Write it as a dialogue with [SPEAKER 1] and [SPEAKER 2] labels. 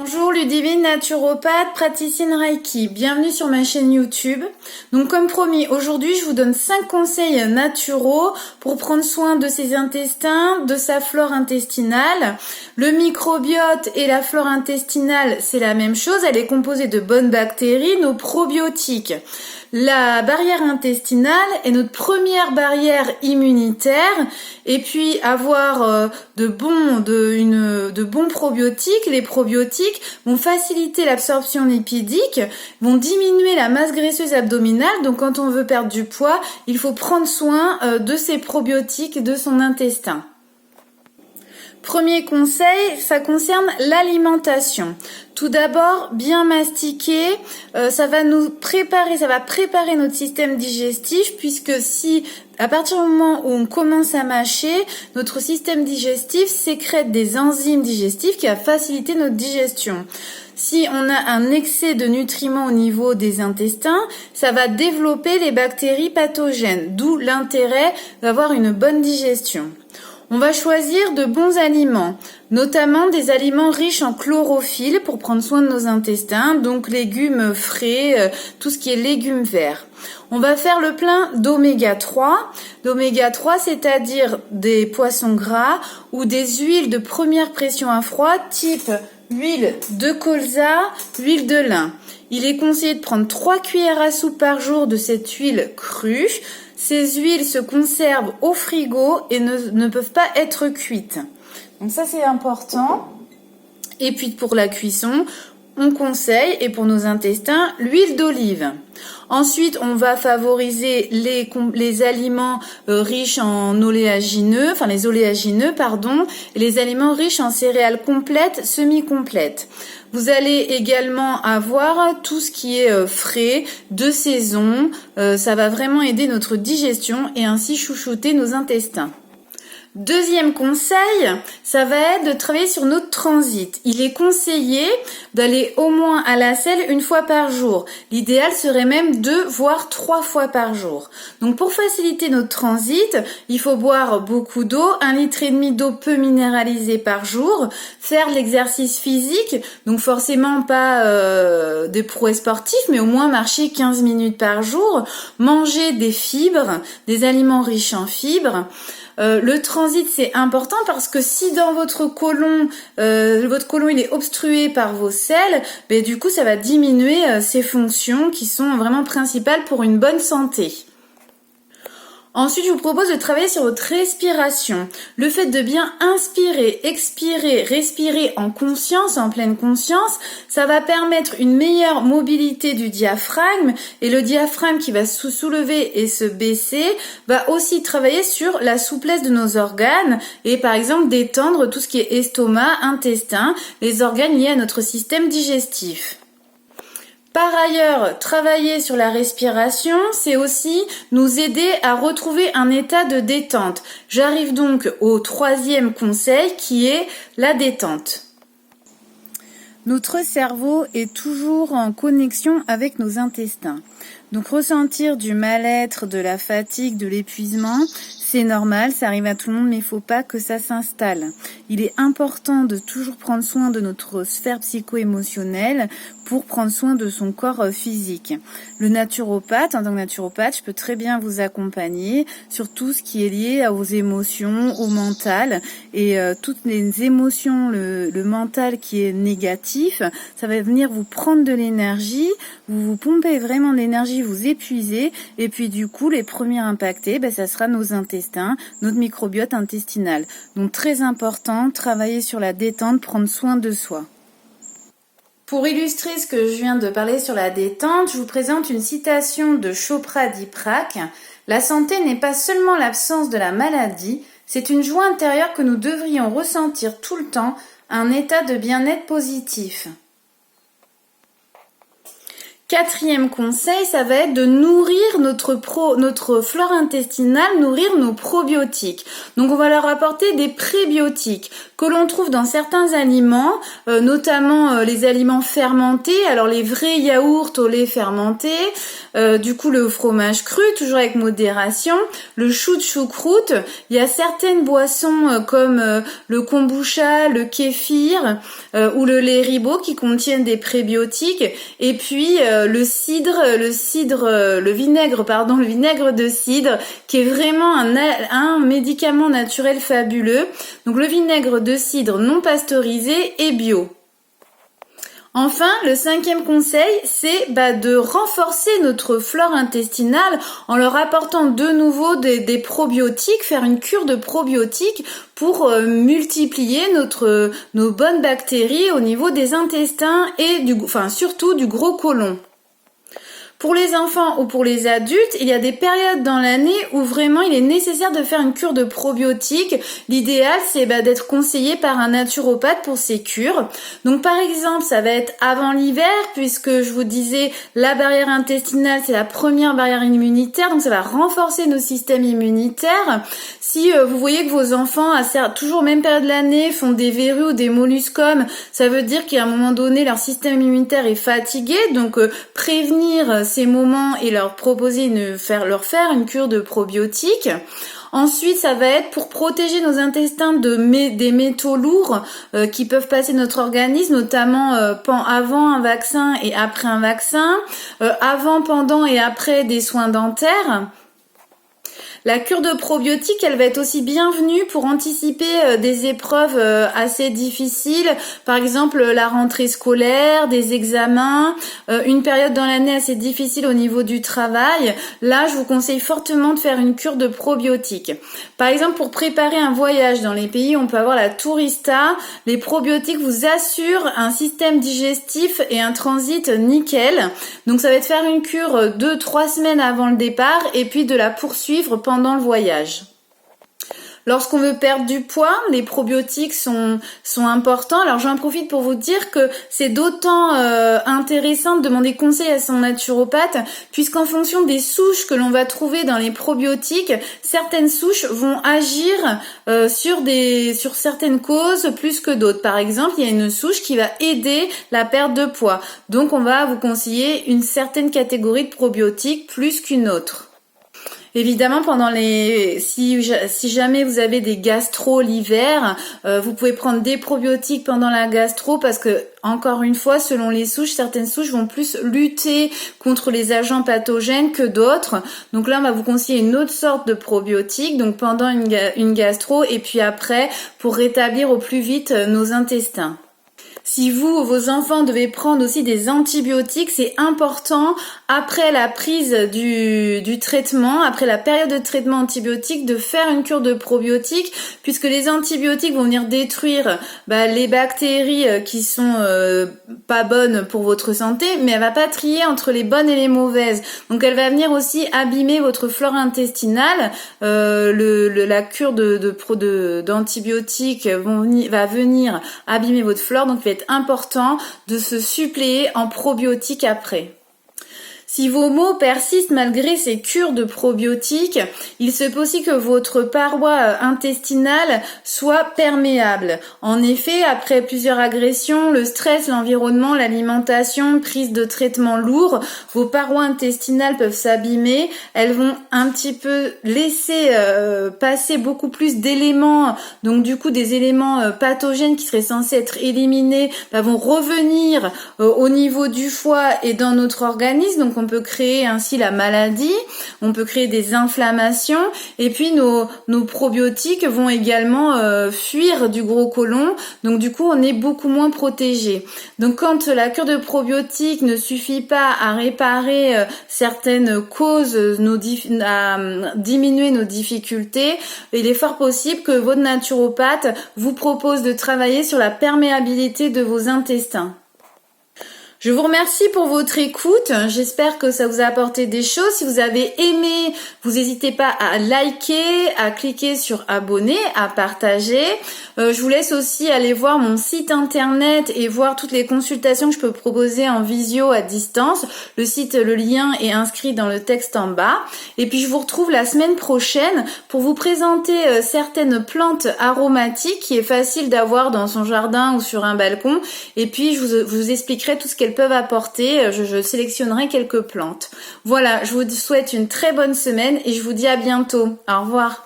[SPEAKER 1] Bonjour Ludivine, naturopathe, praticienne Reiki. Bienvenue sur ma chaîne YouTube. Donc comme promis, aujourd'hui je vous donne 5 conseils naturaux pour prendre soin de ses intestins, de sa flore intestinale. Le microbiote et la flore intestinale, c'est la même chose. Elle est composée de bonnes bactéries, nos probiotiques. La barrière intestinale est notre première barrière immunitaire, et puis avoir de bons probiotiques. Les probiotiques vont faciliter l'absorption lipidique, vont diminuer la masse graisseuse abdominale. Donc quand on veut perdre du poids, il faut prendre soin de ces probiotiques, de son intestin. Premier conseil, ça concerne l'alimentation. Tout d'abord, bien mastiquer, ça va préparer notre système digestif, puisque si à partir du moment où on commence à mâcher, notre système digestif sécrète des enzymes digestives qui va faciliter notre digestion. Si on a un excès de nutriments au niveau des intestins, ça va développer les bactéries pathogènes, d'où l'intérêt d'avoir une bonne digestion. On va choisir de bons aliments, notamment des aliments riches en chlorophylle pour prendre soin de nos intestins, donc légumes frais, tout ce qui est légumes verts. On va faire le plein d'oméga 3, c'est-à-dire des poissons gras ou des huiles de première pression à froid, type huile de colza, huile de lin. Il est conseillé de prendre 3 cuillères à soupe par jour de cette huile crue. Ces huiles se conservent au frigo et ne peuvent pas être cuites. Donc ça, c'est important. Et puis pour la cuisson, on conseille, et pour nos intestins, l'huile d'olive. Ensuite, on va favoriser les aliments riches en oléagineux, et les aliments riches en céréales complètes, semi-complètes. Vous allez également avoir tout ce qui est frais, de saison. Ça va vraiment aider notre digestion et ainsi chouchouter nos intestins. Deuxième conseil, ça va être de travailler sur notre transit. Il est conseillé d'aller au moins à la selle 1 fois par jour. L'idéal serait même 2 voire 3 fois par jour. Donc pour faciliter notre transit, il faut boire beaucoup d'eau, 1,5 litre d'eau peu minéralisée par jour, faire l'exercice physique, donc forcément pas des prouesses sportives, mais au moins marcher 15 minutes par jour, manger des fibres, des aliments riches en fibres. Le transit, c'est important parce que si dans votre côlon il est obstrué par vos selles, du coup ça va diminuer ses fonctions qui sont vraiment principales pour une bonne santé. Ensuite, je vous propose de travailler sur votre respiration. Le fait de bien inspirer, expirer, respirer en conscience, en pleine conscience, ça va permettre une meilleure mobilité du diaphragme, et le diaphragme qui va se soulever et se baisser va aussi travailler sur la souplesse de nos organes et par exemple détendre tout ce qui est estomac, intestin, les organes liés à notre système digestif. Par ailleurs, travailler sur la respiration, c'est aussi nous aider à retrouver un état de détente. J'arrive donc au 3e conseil qui est la détente. Notre cerveau est toujours en connexion avec nos intestins. Donc ressentir du mal-être, de la fatigue, de l'épuisement, c'est normal, ça arrive à tout le monde, mais il ne faut pas que ça s'installe. Il est important de toujours prendre soin de notre sphère psycho-émotionnelle pour prendre soin de son corps physique. En tant que naturopathe, je peux très bien vous accompagner sur tout ce qui est lié aux émotions, au mental, et toutes les émotions, le mental qui est négatif, ça va venir vous prendre de l'énergie, vous pompez vraiment de l'énergie, vous épuisez, et puis du coup, les premiers impactés, ça sera nos intestins, notre microbiote intestinal. Donc très important, travailler sur la détente, prendre soin de soi. Pour illustrer ce que je viens de parler sur la détente, je vous présente une citation de Chopra Diprak. La santé n'est pas seulement l'absence de la maladie, c'est une joie intérieure que nous devrions ressentir tout le temps, un état de bien-être positif. Quatrième conseil, ça va être de nourrir notre flore intestinale, nourrir nos probiotiques. Donc on va leur apporter des prébiotiques que l'on trouve dans certains aliments, notamment les aliments fermentés, alors les vrais yaourts au lait fermenté, du coup le fromage cru, toujours avec modération, le chou de choucroute, il y a certaines boissons comme le kombucha, le kéfir ou le lait ribot qui contiennent des prébiotiques, et puis le vinaigre de cidre qui est vraiment un médicament naturel fabuleux. Donc le vinaigre de cidre non pasteurisé et bio. Enfin, le cinquième conseil, c'est de renforcer notre flore intestinale en leur apportant de nouveau des probiotiques, faire une cure de probiotiques pour multiplier nos bonnes bactéries au niveau des intestins et surtout du gros côlon. Pour les enfants ou pour les adultes, il y a des périodes dans l'année où vraiment il est nécessaire de faire une cure de probiotiques. L'idéal, c'est d'être conseillé par un naturopathe pour ces cures. Donc par exemple, ça va être avant l'hiver, puisque je vous disais, la barrière intestinale, c'est la première barrière immunitaire, donc ça va renforcer nos systèmes immunitaires. Si vous voyez que vos enfants, toujours même période de l'année, font des verrues ou des molluscomes, ça veut dire qu'à un moment donné, leur système immunitaire est fatigué, donc prévenir ces moments et leur proposer leur faire une cure de probiotiques. Ensuite, ça va être pour protéger nos intestins des métaux lourds qui peuvent passer notre organisme, notamment avant un vaccin et après un vaccin, avant, pendant et après des soins dentaires. La cure de probiotiques, elle va être aussi bienvenue pour anticiper des épreuves assez difficiles, par exemple la rentrée scolaire, des examens, une période dans l'année assez difficile au niveau du travail. Là, je vous conseille fortement de faire une cure de probiotiques. Par exemple, pour préparer un voyage dans les pays où on peut avoir la tourista, les probiotiques vous assurent un système digestif et un transit nickel. Donc ça va être faire une cure 2-3 semaines avant le départ et puis de la poursuivre pendant le voyage. Lorsqu'on veut perdre du poids, les probiotiques sont importants. Alors j'en profite pour vous dire que c'est d'autant intéressant de demander conseil à son naturopathe, puisqu'en fonction des souches que l'on va trouver dans les probiotiques, certaines souches vont agir sur certaines causes plus que d'autres. Par exemple, il y a une souche qui va aider la perte de poids. Donc on va vous conseiller une certaine catégorie de probiotiques plus qu'une autre. Évidemment, si jamais vous avez des gastro l'hiver, vous pouvez prendre des probiotiques pendant la gastro parce que, encore une fois, selon les souches, certaines souches vont plus lutter contre les agents pathogènes que d'autres. Donc là, on va vous conseiller une autre sorte de probiotique, donc pendant une gastro et puis après pour rétablir au plus vite nos intestins. Si vous ou vos enfants devez prendre aussi des antibiotiques, c'est important après la prise du traitement, après la période de traitement antibiotique, de faire une cure de probiotiques, puisque les antibiotiques vont venir détruire les bactéries qui sont pas bonnes pour votre santé, mais elle va pas trier entre les bonnes et les mauvaises. Donc elle va venir aussi abîmer votre flore intestinale. La cure d'antibiotiques va venir abîmer votre flore, donc il va être important de se suppléer en probiotiques après. Si vos maux persistent malgré ces cures de probiotiques, il se peut aussi que votre paroi intestinale soit perméable. En effet, après plusieurs agressions, le stress, l'environnement, l'alimentation, prise de traitements lourds, vos parois intestinales peuvent s'abîmer. Elles vont un petit peu laisser passer beaucoup plus d'éléments, donc du coup des éléments pathogènes qui seraient censés être éliminés, vont revenir au niveau du foie et dans notre organisme. Donc on peut créer ainsi la maladie, on peut créer des inflammations et puis nos probiotiques vont également fuir du gros côlon, donc du coup on est beaucoup moins protégé. Donc quand la cure de probiotiques ne suffit pas à réparer certaines causes, à diminuer nos difficultés, il est fort possible que votre naturopathe vous propose de travailler sur la perméabilité de vos intestins. Je vous remercie pour votre écoute. J'espère que ça vous a apporté des choses. Si vous avez aimé, vous n'hésitez pas à liker, à cliquer sur abonner, à partager. Je vous laisse aussi aller voir mon site internet et voir toutes les consultations que je peux proposer en visio à distance. Le lien est inscrit dans le texte en bas. Et puis je vous retrouve la semaine prochaine pour vous présenter certaines plantes aromatiques qui est facile d'avoir dans son jardin ou sur un balcon. Et puis je vous expliquerai tout ce qu'elles peuvent apporter. Je sélectionnerai quelques plantes. Voilà, je vous souhaite une très bonne semaine et je vous dis à bientôt. Au revoir.